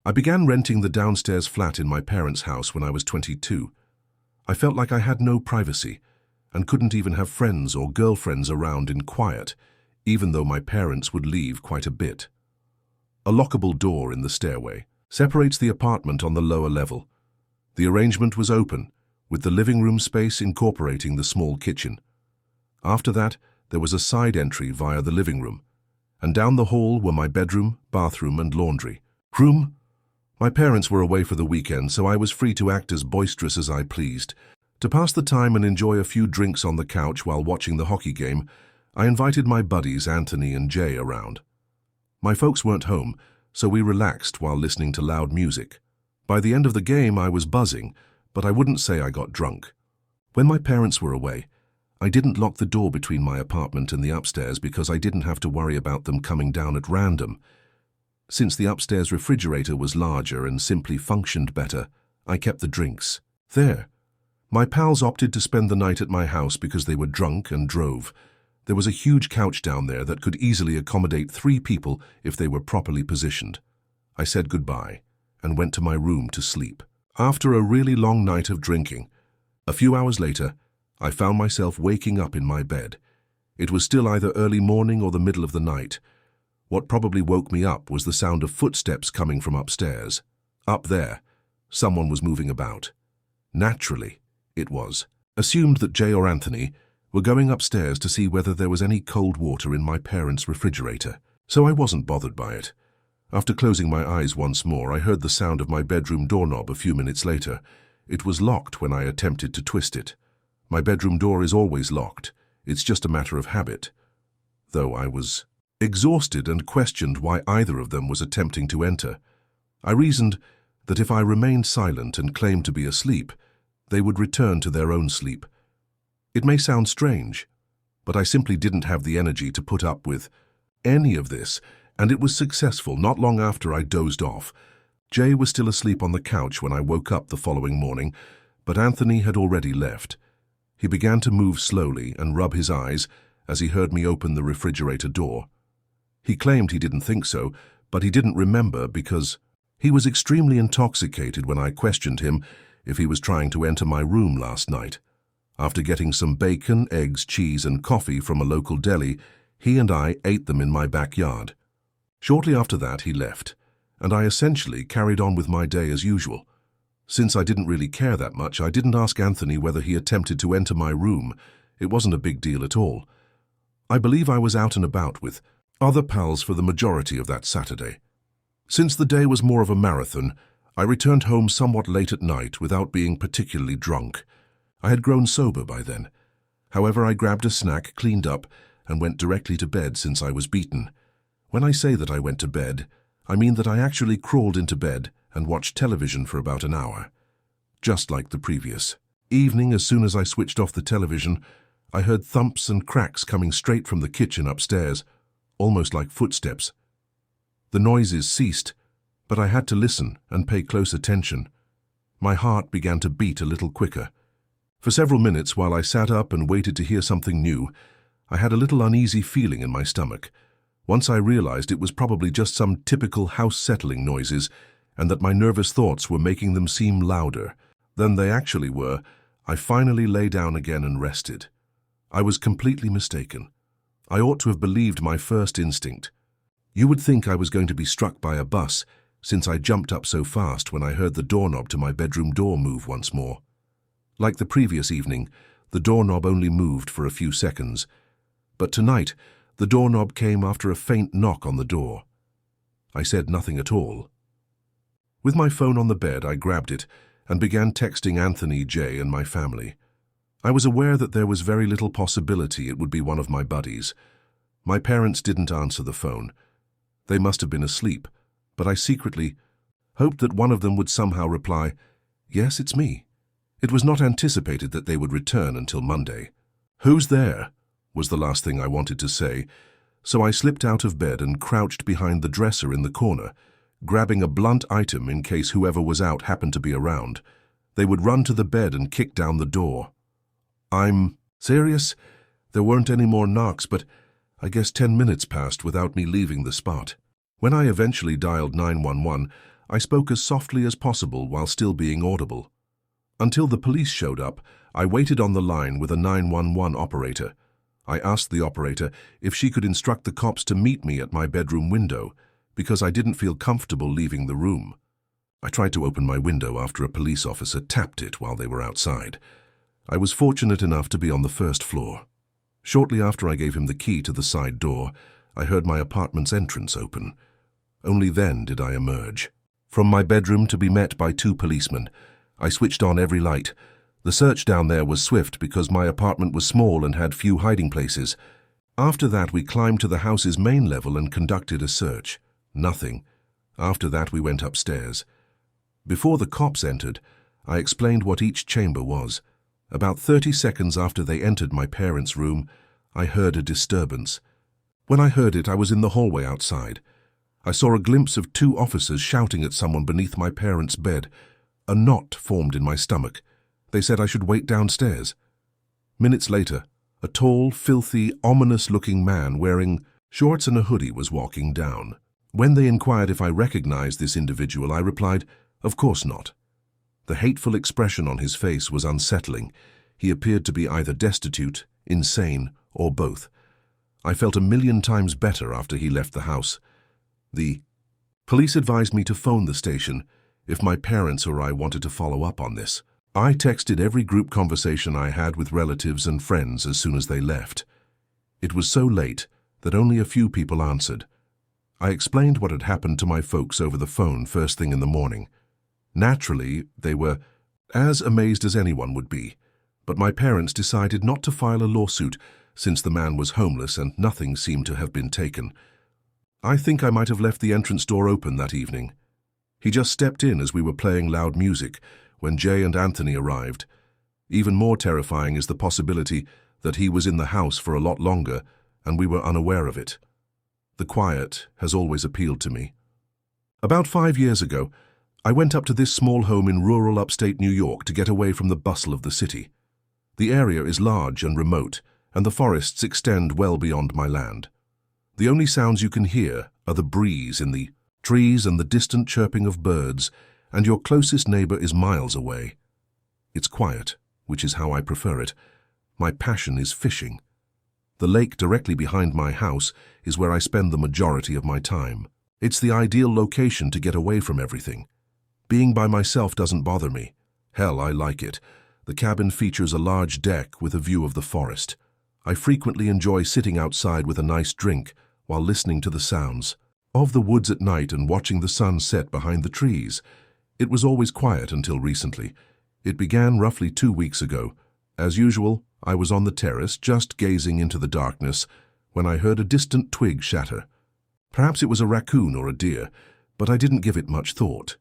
I began renting the downstairs flat in my parents' house when I was 22. I felt like I had no privacy and couldn't even have friends or girlfriends around in quiet, even though my parents would leave quite a bit. A lockable door in the stairway separates the apartment on the lower level. The arrangement was open, with the living room space incorporating the small kitchen. After that, there was a side entry via the living room, and down the hall were my bedroom, bathroom, and laundry room. My parents were away for the weekend, so I was free to act as boisterous as I pleased. To pass the time and enjoy a few drinks on the couch while watching the hockey game, I invited my buddies Anthony and Jay around. My folks weren't home, so we relaxed while listening to loud music. By the end of the game, I was buzzing, but I wouldn't say I got drunk. When my parents were away, I didn't lock the door between my apartment and the upstairs because I didn't have to worry about them coming down at random. Since the upstairs refrigerator was larger and simply functioned better, I kept the drinks there. My pals opted to spend the night at my house because they were drunk and drove. There was a huge couch down there that could easily accommodate 3 people if they were properly positioned. I said goodbye and went to my room to sleep. After a really long night of drinking, a few hours later, I found myself waking up in my bed. It was still either early morning or the middle of the night. What probably woke me up was the sound of footsteps coming from upstairs. Up there, someone was moving about. Naturally, it was assumed that Jay or Anthony were going upstairs to see whether there was any cold water in my parents' refrigerator, so I wasn't bothered by it. After closing my eyes once more, I heard the sound of my bedroom doorknob a few minutes later. It was locked when I attempted to twist it. My bedroom door is always locked. It's just a matter of habit. Though I was exhausted and questioned why either of them was attempting to enter. I reasoned that if I remained silent and claimed to be asleep, they would return to their own sleep. It may sound strange, but I simply didn't have the energy to put up with any of this, and it was successful not long after I dozed off. Jay was still asleep on the couch when I woke up the following morning, but Anthony had already left. He began to move slowly and rub his eyes as he heard me open the refrigerator door. He claimed he didn't think so, but he didn't remember because he was extremely intoxicated when I questioned him if he was trying to enter my room last night. After getting some bacon, eggs, cheese, and coffee from a local deli, he and I ate them in my backyard. Shortly after that, he left, and I essentially carried on with my day as usual. Since I didn't really care that much, I didn't ask Anthony whether he attempted to enter my room. It wasn't a big deal at all. I believe I was out and about with other pals for the majority of that Saturday. Since the day was more of a marathon, I returned home somewhat late at night without being particularly drunk. I had grown sober by then. However, I grabbed a snack, cleaned up, and went directly to bed since I was beaten. When I say that I went to bed, I mean that I actually crawled into bed and watched television for about an hour. Just like the previous evening, as soon as I switched off the television, I heard thumps and cracks coming straight from the kitchen upstairs, almost like footsteps. The noises ceased, but I had to listen and pay close attention. My heart began to beat a little quicker. For several minutes, while I sat up and waited to hear something new, I had a little uneasy feeling in my stomach. Once I realized it was probably just some typical house-settling noises, and that my nervous thoughts were making them seem louder than they actually were, I finally lay down again and rested. I was completely mistaken. I ought to have believed my first instinct. You would think I was going to be struck by a bus, since I jumped up so fast when I heard the doorknob to my bedroom door move once more. Like the previous evening, the doorknob only moved for a few seconds, but tonight the doorknob came after a faint knock on the door. I said nothing at all. With my phone on the bed, I grabbed it and began texting Anthony, Jay, and my family. I was aware that there was very little possibility it would be one of my buddies. My parents didn't answer the phone. They must have been asleep, but I secretly hoped that one of them would somehow reply, "Yes, it's me." It was not anticipated that they would return until Monday. "Who's there?" was the last thing I wanted to say, so I slipped out of bed and crouched behind the dresser in the corner, grabbing a blunt item in case whoever was out happened to be around. They would run to the bed and kick down the door. I'm serious? There weren't any more knocks, but I guess 10 minutes passed without me leaving the spot. When I eventually dialed 911, I spoke as softly as possible while still being audible. Until the police showed up, I waited on the line with a 911 operator. I asked the operator if she could instruct the cops to meet me at my bedroom window, because I didn't feel comfortable leaving the room. I tried to open my window after a police officer tapped it while they were outside. I was fortunate enough to be on the first floor. Shortly after I gave him the key to the side door, I heard my apartment's entrance open. Only then did I emerge. From my bedroom to be met by 2 policemen, I switched on every light. The search down there was swift because my apartment was small and had few hiding places. After that, we climbed to the house's main level and conducted a search. Nothing. After that, we went upstairs. Before the cops entered, I explained what each chamber was. About 30 seconds after they entered my parents' room, I heard a disturbance. When I heard it, I was in the hallway outside. I saw a glimpse of 2 officers shouting at someone beneath my parents' bed. A knot formed in my stomach. They said I should wait downstairs. Minutes later, a tall, filthy, ominous-looking man wearing shorts and a hoodie was walking down. When they inquired if I recognized this individual, I replied, "Of course not." The hateful expression on his face was unsettling. He appeared to be either destitute, insane, or both. I felt 1,000,000 times better after he left the house. The police advised me to phone the station if my parents or I wanted to follow up on this. I texted every group conversation I had with relatives and friends as soon as they left. It was so late that only a few people answered. I explained what had happened to my folks over the phone first thing in the morning. Naturally, they were as amazed as anyone would be, but my parents decided not to file a lawsuit since the man was homeless and nothing seemed to have been taken. I think I might have left the entrance door open that evening. He just stepped in as we were playing loud music when Jay and Anthony arrived. Even more terrifying is the possibility that he was in the house for a lot longer and we were unaware of it. The quiet has always appealed to me. About 5 years ago, I went up to this small home in rural upstate New York to get away from the bustle of the city. The area is large and remote, and the forests extend well beyond my land. The only sounds you can hear are the breeze in the trees and the distant chirping of birds, and your closest neighbor is miles away. It's quiet, which is how I prefer it. My passion is fishing. The lake directly behind my house is where I spend the majority of my time. It's the ideal location to get away from everything. Being by myself doesn't bother me. Hell, I like it. The cabin features a large deck with a view of the forest. I frequently enjoy sitting outside with a nice drink while listening to the sounds of the woods at night and watching the sun set behind the trees. It was always quiet until recently. It began roughly 2 weeks ago. As usual, I was on the terrace just gazing into the darkness when I heard a distant twig shatter. Perhaps it was a raccoon or a deer, but I didn't give it much thought.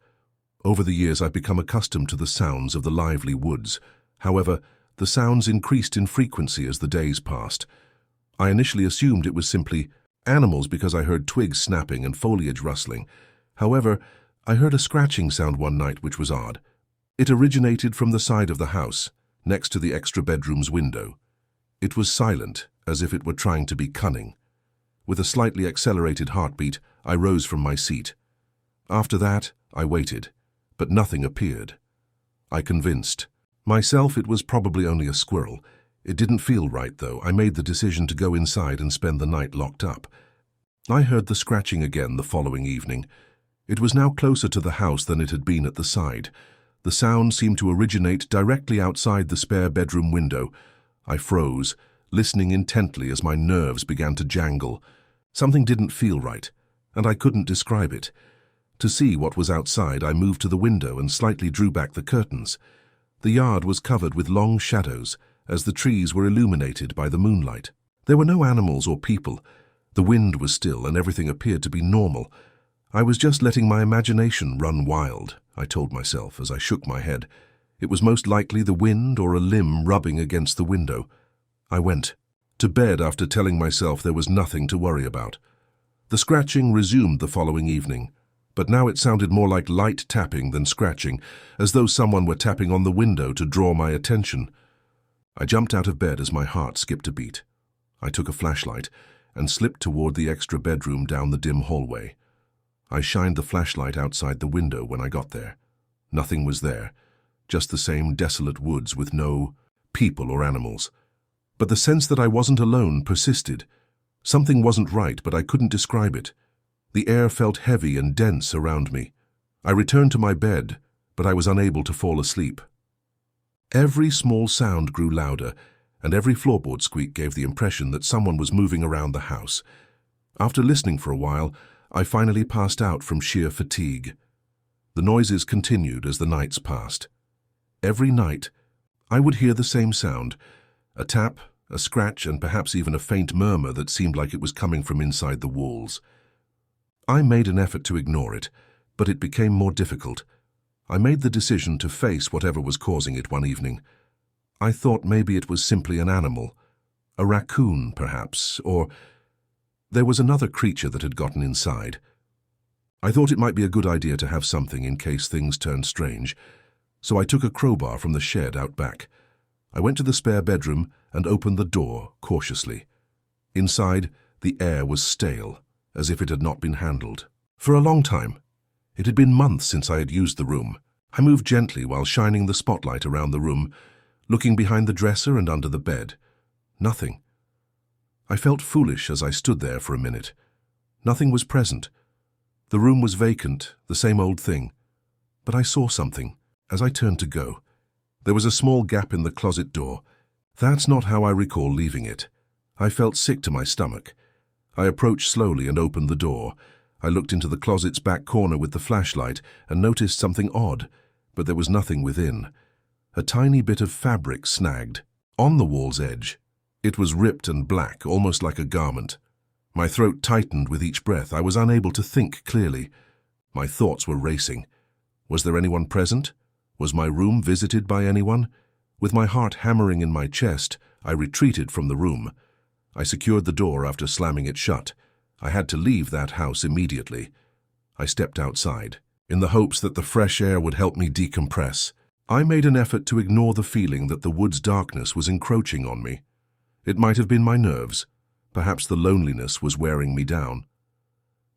Over the years, I've become accustomed to the sounds of the lively woods. However, the sounds increased in frequency as the days passed. I initially assumed it was simply animals because I heard twigs snapping and foliage rustling. However, I heard a scratching sound one night which was odd. It originated from the side of the house, next to the extra bedroom's window. It was silent, as if it were trying to be cunning. With a slightly accelerated heartbeat, I rose from my seat. After that, I waited, but nothing appeared. I convinced myself it was probably only a squirrel. It didn't feel right, though. I made the decision to go inside and spend the night locked up. I heard the scratching again the following evening. It was now closer to the house than it had been at the side. The sound seemed to originate directly outside the spare bedroom window. I froze, listening intently as my nerves began to jangle. Something didn't feel right, and I couldn't describe it. To see what was outside, I moved to the window and slightly drew back the curtains. The yard was covered with long shadows, as the trees were illuminated by the moonlight. There were no animals or people. The wind was still, and everything appeared to be normal. I was just letting my imagination run wild, I told myself as I shook my head. It was most likely the wind or a limb rubbing against the window. I went to bed after telling myself there was nothing to worry about. The scratching resumed the following evening, but now it sounded more like light tapping than scratching, as though someone were tapping on the window to draw my attention. I jumped out of bed as my heart skipped a beat. I took a flashlight and slipped toward the extra bedroom down the dim hallway. I shined the flashlight outside the window when I got there. Nothing was there, just the same desolate woods with no people or animals. But the sense that I wasn't alone persisted. Something wasn't right, but I couldn't describe it. The air felt heavy and dense around me. I returned to my bed, but I was unable to fall asleep. Every small sound grew louder, and every floorboard squeak gave the impression that someone was moving around the house. After listening for a while, I finally passed out from sheer fatigue. The noises continued as the nights passed. Every night, I would hear the same sound, a tap, a scratch, and perhaps even a faint murmur that seemed like it was coming from inside the walls. I made an effort to ignore it, but it became more difficult. I made the decision to face whatever was causing it one evening. I thought maybe it was simply an animal, a raccoon perhaps, or there was another creature that had gotten inside. I thought it might be a good idea to have something in case things turned strange, so I took a crowbar from the shed out back. I went to the spare bedroom and opened the door cautiously. Inside, the air was stale, as if it had not been handled. For a long time, it had been months since I had used the room. I moved gently while shining the spotlight around the room, looking behind the dresser and under the bed. Nothing. I felt foolish as I stood there for a minute. Nothing was present. The room was vacant, the same old thing. But I saw something as I turned to go. There was a small gap in the closet door. That's not how I recall leaving it. I felt sick to my stomach. I approached slowly and opened the door. I looked into the closet's back corner with the flashlight and noticed something odd, but there was nothing within. A tiny bit of fabric snagged on the wall's edge. It was ripped and black, almost like a garment. My throat tightened with each breath. I was unable to think clearly. My thoughts were racing. Was there anyone present? Was my room visited by anyone? With my heart hammering in my chest, I retreated from the room. I secured the door after slamming it shut. I had to leave that house immediately. I stepped outside, in the hopes that the fresh air would help me decompress. I made an effort to ignore the feeling that the wood's darkness was encroaching on me. It might have been my nerves. Perhaps the loneliness was wearing me down.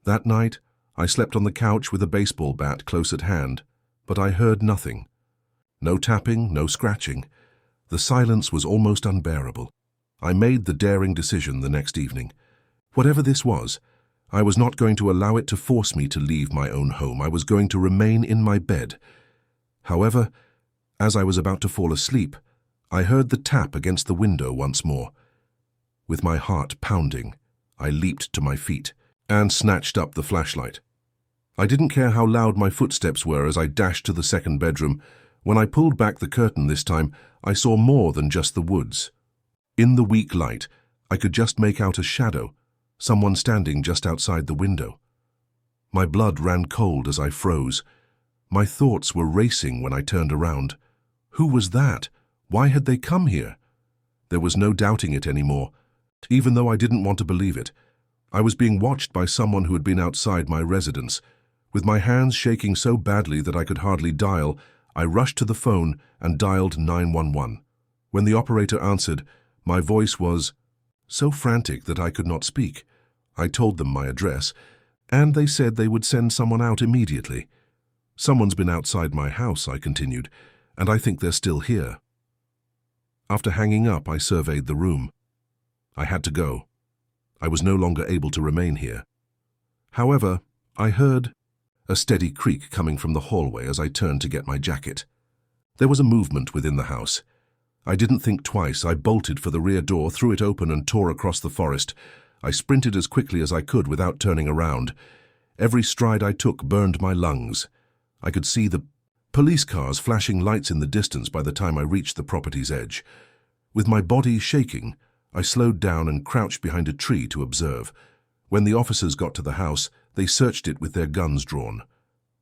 That night, I slept on the couch with a baseball bat close at hand, but I heard nothing. No tapping, no scratching. The silence was almost unbearable. I made the daring decision the next evening. Whatever this was, I was not going to allow it to force me to leave my own home. I was going to remain in my bed. However, as I was about to fall asleep, I heard the tap against the window once more. With my heart pounding, I leaped to my feet and snatched up the flashlight. I didn't care how loud my footsteps were as I dashed to the second bedroom. When I pulled back the curtain this time, I saw more than just the woods. In the weak light, I could just make out a shadow, someone standing just outside the window. My blood ran cold as I froze. My thoughts were racing when I turned around. Who was that? Why had they come here? There was no doubting it anymore, even though I didn't want to believe it. I was being watched by someone who had been outside my residence. With my hands shaking so badly that I could hardly dial, I rushed to the phone and dialed 911. When the operator answered, my voice was so frantic that I could not speak. I told them my address, and they said they would send someone out immediately. Someone's been outside my house, I continued, and I think they're still here. After hanging up, I surveyed the room. I had to go. I was no longer able to remain here. However, I heard a steady creak coming from the hallway as I turned to get my jacket. There was a movement within the house. I didn't think twice. I bolted for the rear door, threw it open, and tore across the forest. I sprinted as quickly as I could without turning around. Every stride I took burned my lungs. I could see the police cars flashing lights in the distance by the time I reached the property's edge. With my body shaking, I slowed down and crouched behind a tree to observe. When the officers got to the house, they searched it with their guns drawn.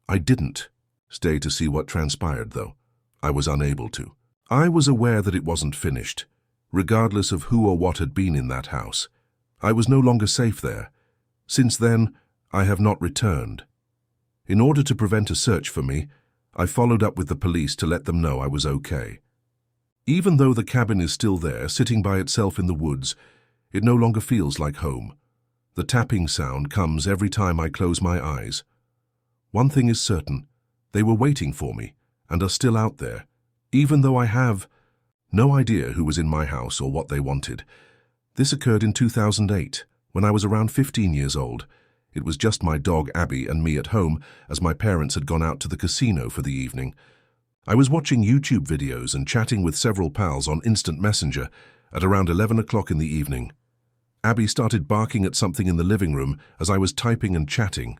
I didn't stay to see what transpired, though. I was unable to. I was aware that it wasn't finished, regardless of who or what had been in that house. I was no longer safe there. Since then, I have not returned. In order to prevent a search for me, I followed up with the police to let them know I was okay. Even though the cabin is still there, sitting by itself in the woods, it no longer feels like home. The tapping sound comes every time I close my eyes. One thing is certain, they were waiting for me and are still out there, even though I have no idea who was in my house or what they wanted. This occurred in 2008, when I was around 15 years old. It was just my dog Abby and me at home, as my parents had gone out to the casino for the evening. I was watching YouTube videos and chatting with several pals on Instant Messenger at around 11 o'clock in the evening. Abby started barking at something in the living room as I was typing and chatting.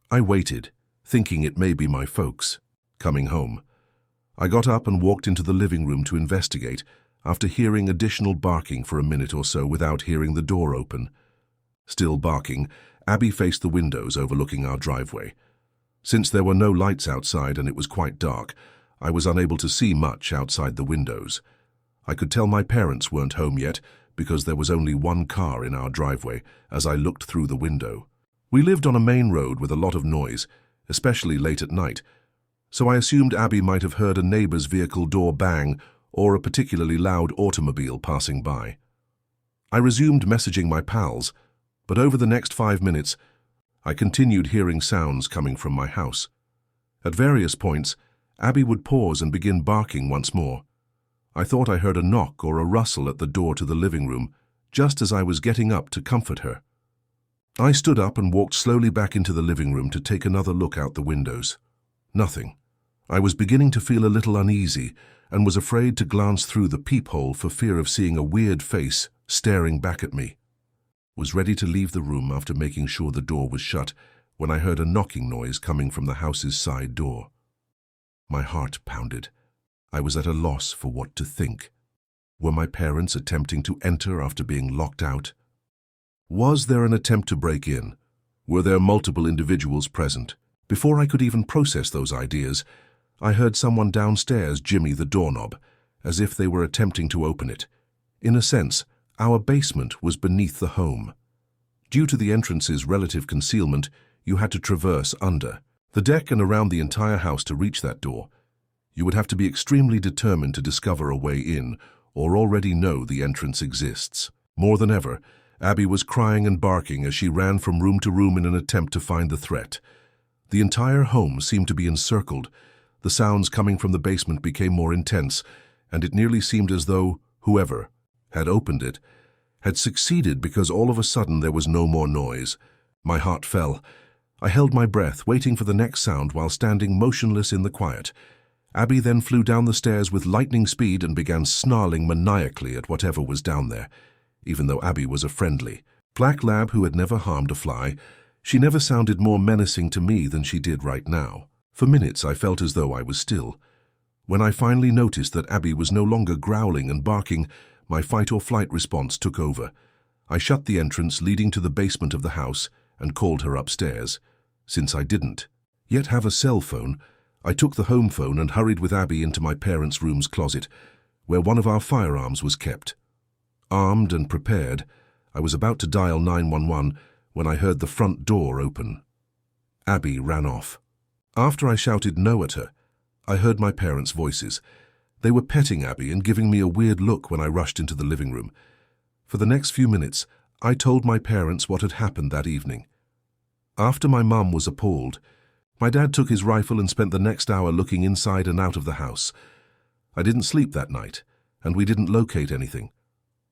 I waited, thinking it may be my folks coming home. I got up and walked into the living room to investigate, after hearing additional barking for a minute or so without hearing the door open. Still barking, Abby faced the windows overlooking our driveway. Since there were no lights outside and it was quite dark, I was unable to see much outside the windows. I could tell my parents weren't home yet because there was only one car in our driveway as I looked through the window. We lived on a main road with a lot of noise, especially late at night, so I assumed Abby might have heard a neighbor's vehicle door bang or a particularly loud automobile passing by. I resumed messaging my pals, but over the next 5 minutes, I continued hearing sounds coming from my house. At various points, Abby would pause and begin barking once more. I thought I heard a knock or a rustle at the door to the living room, just as I was getting up to comfort her. I stood up and walked slowly back into the living room to take another look out the windows. Nothing. I was beginning to feel a little uneasy and was afraid to glance through the peephole for fear of seeing a weird face staring back at me. Was ready to leave the room after making sure the door was shut when I heard a knocking noise coming from the house's side door. My heart pounded. I was at a loss for what to think. Were my parents attempting to enter after being locked out? Was there an attempt to break in? Were there multiple individuals present? Before I could even process those ideas, I heard someone downstairs jimmy the doorknob, as if they were attempting to open it. In a sense, our basement was beneath the home. Due to the entrance's relative concealment, you had to traverse under the deck and around the entire house to reach that door. You would have to be extremely determined to discover a way in, or already know the entrance exists. More than ever, Abby was crying and barking as she ran from room to room in an attempt to find the threat. The entire home seemed to be encircled. The sounds coming from the basement became more intense, and it nearly seemed as though whoever had opened it had succeeded because all of a sudden there was no more noise. My heart fell. I held my breath, waiting for the next sound while standing motionless in the quiet. Abby then flew down the stairs with lightning speed and began snarling maniacally at whatever was down there. Even though Abby was a friendly black lab who had never harmed a fly, she never sounded more menacing to me than she did right now. For minutes I felt as though I was still. When I finally noticed that Abby was no longer growling and barking, my fight-or-flight response took over. I shut the entrance leading to the basement of the house and called her upstairs. Since I didn't yet have a cell phone, I took the home phone and hurried with Abby into my parents' room's closet, where one of our firearms was kept. Armed and prepared, I was about to dial 911 when I heard the front door open. Abby ran off. After I shouted no at her, I heard my parents' voices. They were petting Abby and giving me a weird look when I rushed into the living room. For the next few minutes, I told my parents what had happened that evening. After my mum was appalled, my dad took his rifle and spent the next hour looking inside and out of the house. I didn't sleep that night, and we didn't locate anything.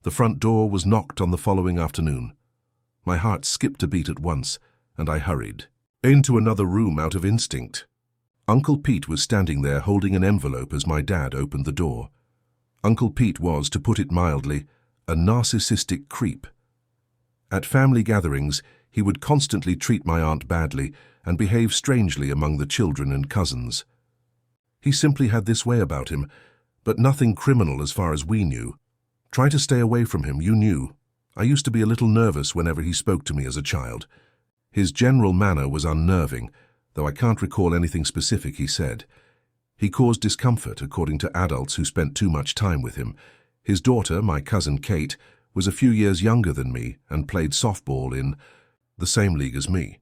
The front door was knocked on the following afternoon. My heart skipped a beat at once, and I hurried into another room out of instinct. Uncle Pete was standing there holding an envelope as my dad opened the door. Uncle Pete was, to put it mildly, a narcissistic creep. At family gatherings, he would constantly treat my aunt badly and behave strangely among the children and cousins. He simply had this way about him, but nothing criminal as far as we knew. Try to stay away from him, you knew. I used to be a little nervous whenever he spoke to me as a child. His general manner was unnerving, though I can't recall anything specific he said. He caused discomfort, according to adults who spent too much time with him. His daughter, my cousin Kate, was a few years younger than me and played softball in the same league as me.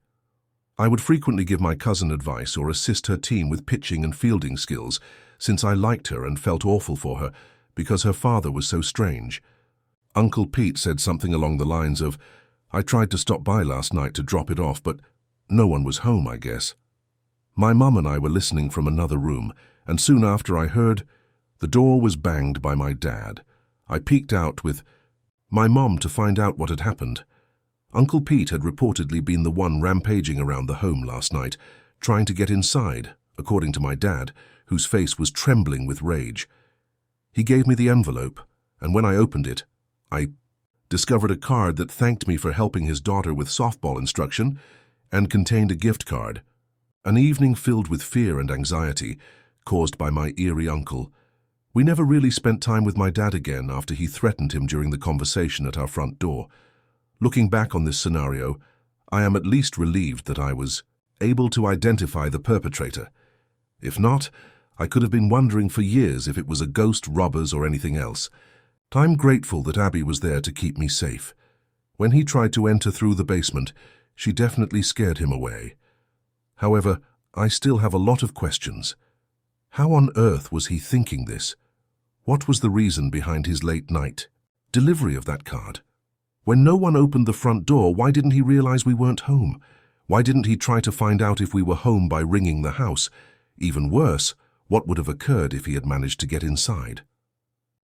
I would frequently give my cousin advice or assist her team with pitching and fielding skills, since I liked her and felt awful for her because her father was so strange. Uncle Pete said something along the lines of, "I tried to stop by last night to drop it off, but no one was home, I guess." My mum and I were listening from another room, and soon after I heard the door was banged by my dad. I peeked out with my mum to find out what had happened. Uncle Pete had reportedly been the one rampaging around the home last night, trying to get inside, according to my dad, whose face was trembling with rage. He gave me the envelope, and when I opened it, I discovered a card that thanked me for helping his daughter with softball instruction and contained a gift card. An evening filled with fear and anxiety, caused by my eerie uncle. We never really spent time with my dad again after he threatened him during the conversation at our front door. Looking back on this scenario, I am at least relieved that I was able to identify the perpetrator. If not, I could have been wondering for years if it was a ghost, robbers, or anything else. I'm grateful that Abby was there to keep me safe. When he tried to enter through the basement, she definitely scared him away. However, I still have a lot of questions. How on earth was he thinking this? What was the reason behind his late night delivery of that card? When no one opened the front door, why didn't he realize we weren't home? Why didn't he try to find out if we were home by ringing the house? Even worse, what would have occurred if he had managed to get inside?